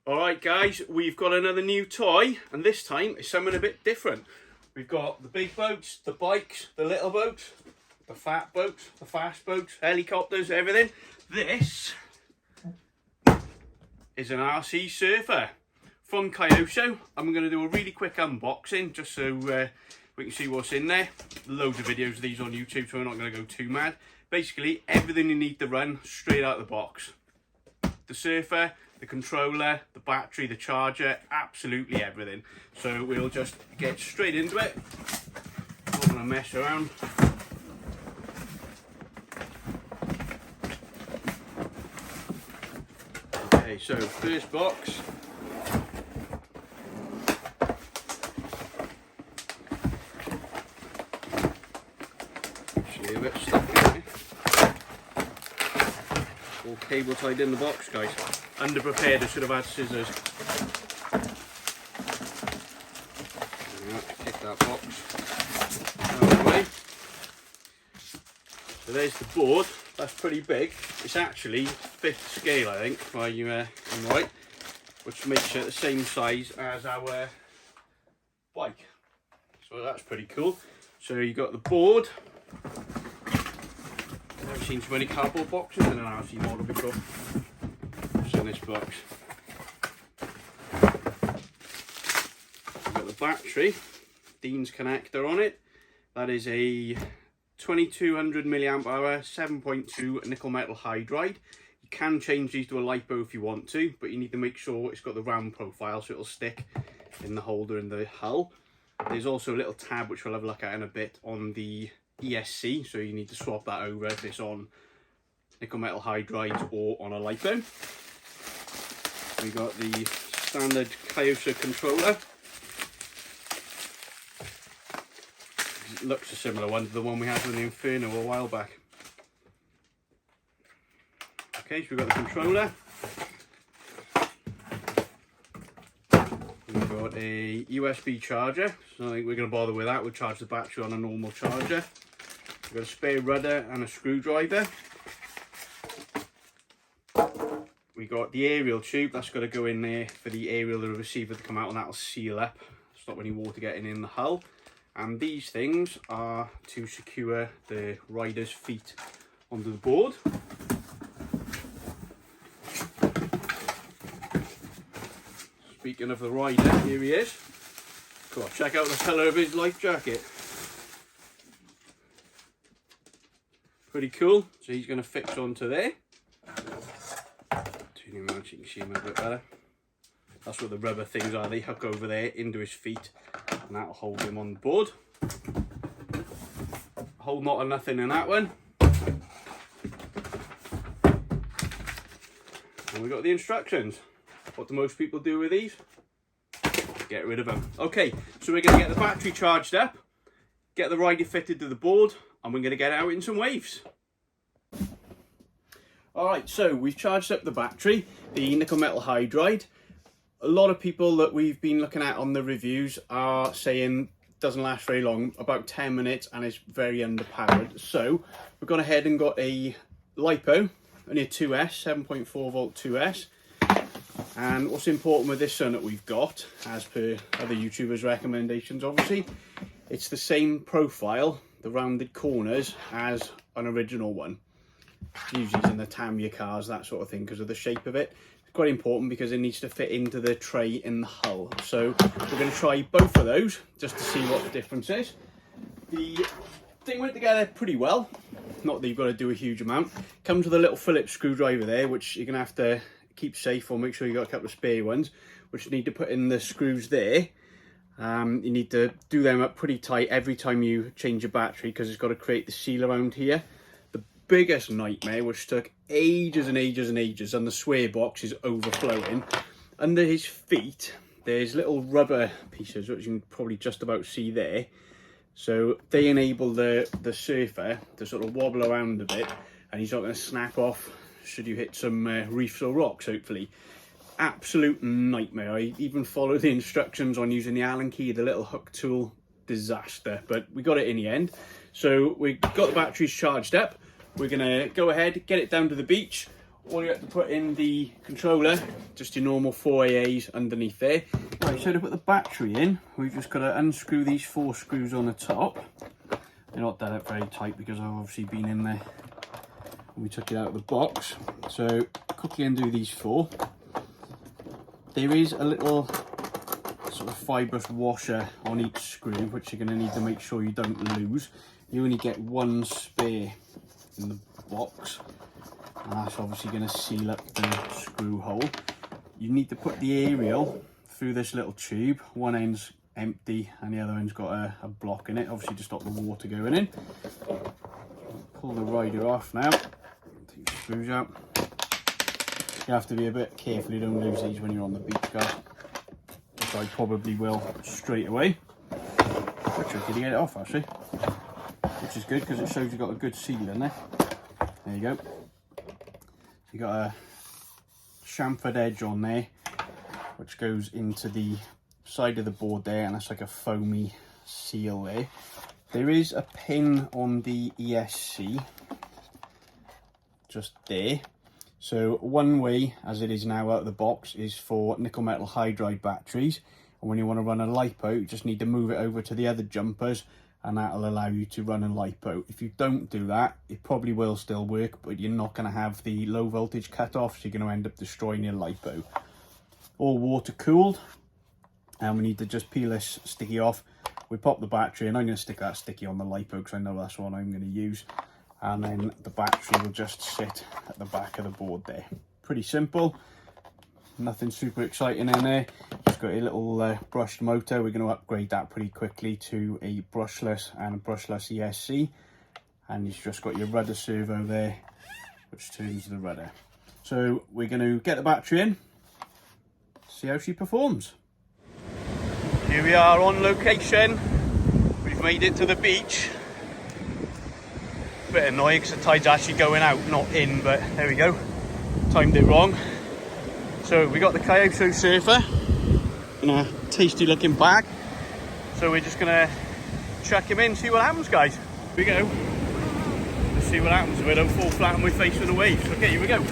Alright guys, we've got another new toy, and this time it's something a bit different. We've got the big boats, the bikes, the little boats, the fat boats, the fast boats, helicopters, everything. This is an RC surfer from Kyosho. I'm going to do a really quick unboxing just so we can see what's in there. Loads of videos of these on YouTube, so we're not going to go too mad. Basically, everything you need to run straight out of the box. The surfer, the controller, the battery, the charger, absolutely everything. So we'll just get straight into it. Not going to mess around. Okay, so first box. Actually a bit stuck in there. All cable tied in the box, guys. Underprepared, I should have had scissors. Kick that box out of the way. So there's the board. That's pretty big. It's actually 5th scale, I think, if I'm right, which makes it the same size as our bike. So that's pretty cool. So you got the board. I've never seen so many cardboard boxes in an RC model before. What's in this box? We've got the battery, Dean's connector on it. That is a 2200 milliamp hour 7.2 nickel metal hydride. You can change these to a lipo if you want to, but you need to make sure it's got the round profile so it'll stick in the holder in the hull. There's also a little tab which we'll have a look at in a bit on the ESC, so you need to swap that over if it's on nickel metal hydride or on a lipo. We got the standard Kyosho controller. It looks a similar one to the one we had with the Inferno a while back. Okay, so we've got the controller. We've got a USB charger, so I think we're going to bother with that. We'll charge the battery on a normal charger. We've got a spare rudder and a screwdriver. We got the aerial tube, that's got to go in there for the aerial receiver to come out, and that'll seal up, stop any water getting in the hull. And these things are to secure the rider's feet onto the board. Speaking of the rider, here he is. Cool, check out the colour of his life jacket. Pretty cool. So he's going to fix onto there. You can see him a bit better. That's what the rubber things are. They hook over there into his feet, and that'll hold him on the board. Whole knot of nothing in that one. And we got the instructions. What do most people do with these? Get rid of them. Okay, so we're going to get the battery charged up, get the rider fitted to the board, and we're going to get out in some waves. Alright, so we've charged up the battery, the nickel metal hydride. A lot of people that we've been looking at on the reviews are saying it doesn't last very long, about 10 minutes, and it's very underpowered. So we've gone ahead and got a lipo, only a 2S, 7.4 volt 2S. And what's important with this one that we've got, as per other YouTubers' recommendations obviously, it's the same profile, the rounded corners, as an original one. Usually in the Tamiya cars, that sort of thing, because of the shape of it. It's quite important because it needs to fit into the tray in the hull. So we're going to try both of those just to see what the difference is. The thing went together pretty well. Not that you've got to do a huge amount. Comes with a little Phillips screwdriver there, which you're going to have to keep safe, or make sure you've got a couple of spare ones, which you need to put in the screws there. You need to do them up pretty tight every time you change your battery, because it's got to create the seal around here. Biggest nightmare, which took ages and ages and ages, and the swear box is overflowing. Under his feet there's little rubber pieces which you can probably just about see there, so they enable the surfer to sort of wobble around a bit, and he's not going to snap off should you hit some reefs or rocks, hopefully. Absolute nightmare. I even followed the instructions on using the Allen key, the little hook tool. Disaster, but we got it in the end. So we got the batteries charged up. We're gonna go ahead, get it down to the beach. all you have to put in the controller, just your normal 4 AAs underneath there. Right, so to put the battery in, we've just got to unscrew these 4 screws on the top. They're not done up very tight because I've obviously been in there when we took it out of the box. So quickly undo these 4. There is a little sort of fibrous washer on each screw, which you're going to need to make sure you don't lose. You only get 1 spare in the box, and that's obviously going to seal up the screw hole. You need to put the aerial through this little tube. One end's empty and the other end's got a block in it, obviously to stop the water going in. Pull the rider off now, take the screws out. You have to be a bit careful you don't lose these when you're on the beach, guys, which I probably will straight away. Quite tricky to get it off actually, which is good because it shows you've got a good seal in there. There you go. You got a chamfered edge on there which goes into the side of the board there, and that's like a foamy seal there. There is a pin on the ESC just there. So one way, as it is now out of the box, is for nickel metal hydride batteries, and when you want to run a lipo you just need to move it over to the other jumpers and that'll allow you to run a lipo. If you don't do that, it probably will still work, but you're not going to have the low voltage cut off, so you're going to end up destroying your lipo. All water cooled, and we need to just peel this sticky off. We pop the battery, and I'm going to stick that sticky on the lipo because I know that's what I'm going to use, and then the battery will just sit at the back of the board there. Pretty simple, nothing super exciting in there. Just got a little brushed motor. We're going to upgrade that pretty quickly to a brushless and a brushless ESC, and you've just got your rudder servo there which turns the rudder. So we're going to get the battery in, see how she performs. Here we are on location. We've made it to the beach. Bit annoying because the tide's actually going out, not in, but there we go. Timed it wrong. So we got the Kyosho surfer in a tasty looking bag. So we're just gonna chuck him in, see what happens, guys. Here we go. Let's see what happens if I don't fall flat on my face with the waves. Okay, here we go.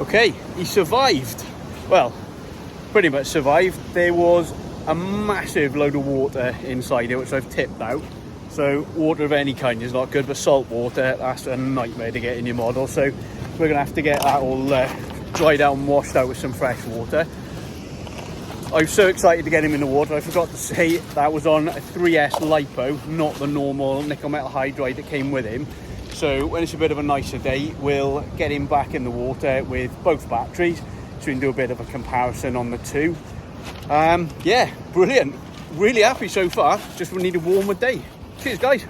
Okay, he survived. Well, pretty much survived. There was a massive load of water inside it, which I've tipped out. So water of any kind is not good, but salt water, that's a nightmare to get in your model. So we're gonna have to get that all dried out and washed out with some fresh water. I'm so excited to get him in the water. I forgot to say that was on a 3S lipo, not the normal nickel metal hydride that came with him. So when it's a bit of a nicer day, we'll get him back in the water with both batteries, so we can do a bit of a comparison on the two. Yeah, brilliant. Really happy so far. Just we need a warmer day. Cheers, guys.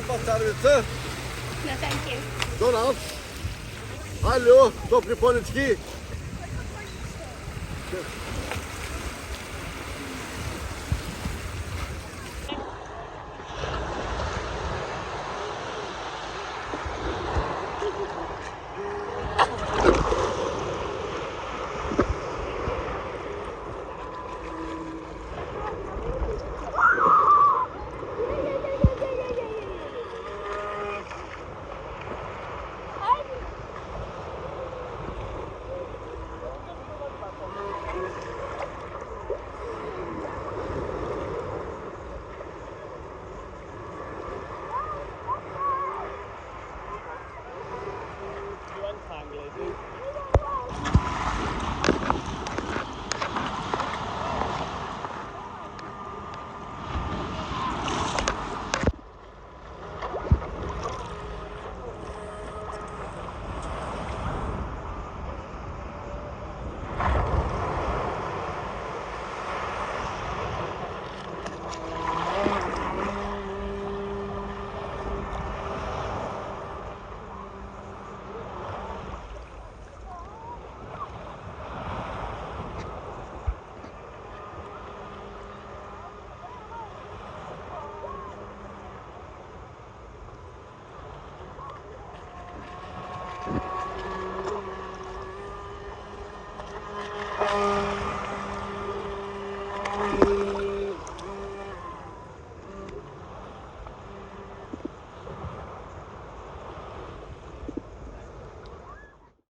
Passar ute? No, thank you. Donald? Hallo, dobry poleczki.